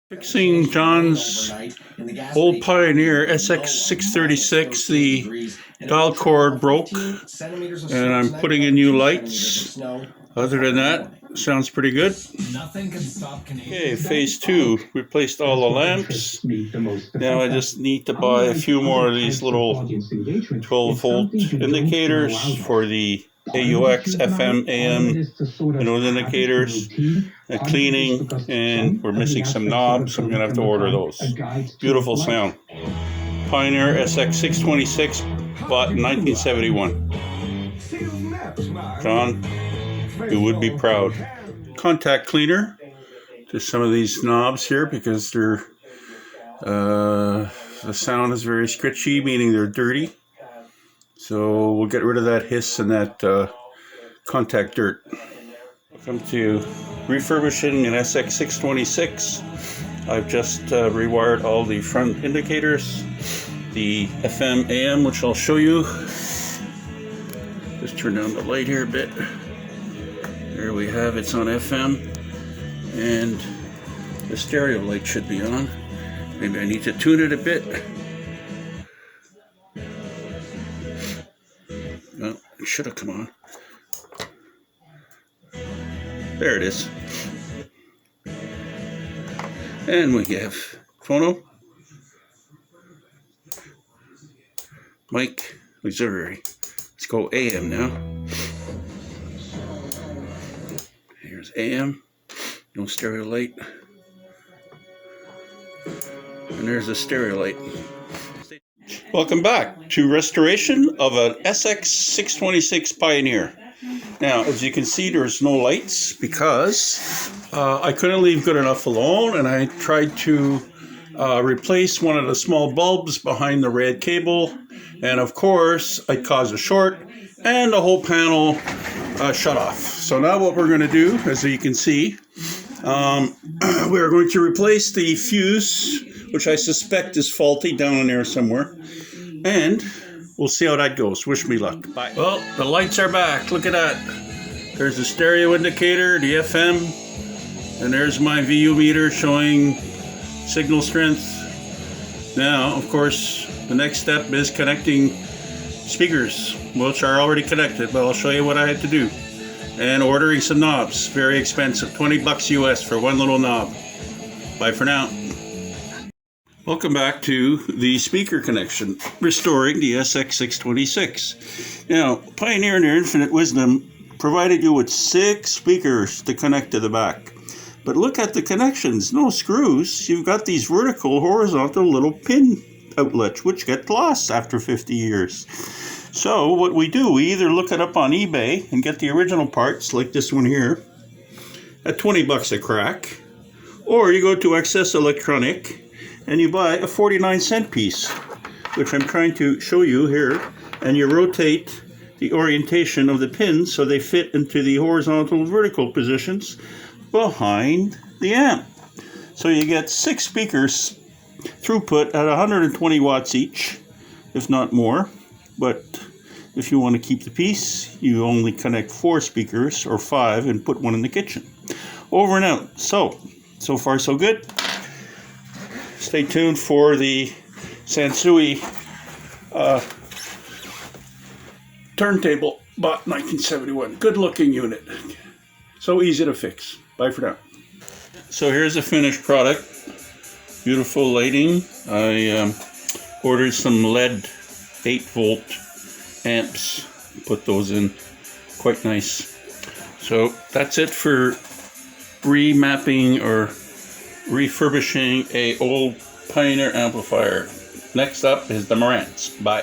Fixing John's old Pioneer SX636. The dial cord broke and I'm putting in new lights. Other than that, sounds pretty good. Okay, phase 2. Replaced all the lamps. Now I just need to buy a few more of these little 12-volt indicators for the AUX, FM, AM, those indicators, cleaning, and we're missing some knobs. I'm going to have to order those. Beautiful sound. Pioneer SX626, bought in 1971. John, you would be proud. Contact cleaner to some of these knobs here because they're the sound is very scritchy, meaning they're dirty. So we'll get rid of that hiss and that contact dirt. Welcome to refurbishing an SX626. I've just rewired all the front indicators, the FM, AM, which I'll show you. Just turn down the light here a bit. There we have it's on FM, and the stereo light should be on. Maybe I need to tune it a bit. Well, it should have come on. There it is. And we have phono, mic, auxiliary. Let's go AM now. Here's AM, no stereo light. And there's a stereo light. Welcome back to restoration of an SX626 Pioneer. Now, as you can see, there's no lights because I couldn't leave good enough alone, and I tried to replace one of the small bulbs behind the red cable, and of course, I caused a short, and the whole panel shut off. So now what we're going to do, as you can see, we're going to replace the fuse, which I suspect is faulty down in there somewhere, and we'll see how that goes. Wish me luck. Bye. Well, the lights are back. Look at that. There's the stereo indicator, the FM, and there's my VU meter showing signal strength. Now, of course, the next step is connecting speakers, which are already connected, but I'll show you what I had to do. And ordering some knobs. Very expensive. 20 bucks US for one little knob. Bye for now. Welcome back to the speaker connection, restoring the SX626. Now, Pioneer in their infinite wisdom provided you with 6 speakers to connect to the back. But look at the connections, no screws. You've got these vertical, horizontal little pin outlets, which get lost after 50 years. So what we do, we either look it up on eBay and get the original parts, like this one here, at 20 bucks a crack, or you go to Access Electronic and you buy a 49-cent piece, which I'm trying to show you here, and you rotate the orientation of the pins so they fit into the horizontal and vertical positions behind the amp. So you get 6 speakers, throughput at 120 watts each, if not more. But if you want to keep the piece, you only connect 4 speakers or 5 and put one in the kitchen. Over and out. So far so good. Stay tuned for the Sansui turntable, bought 1971. Good looking unit. So easy to fix. Bye for now. So here's the finished product. Beautiful lighting. I ordered some LED 8-volt amps. Put those in. Quite nice. So that's it for remapping or refurbishing a old Pioneer amplifier. Next up is the Marantz. Bye.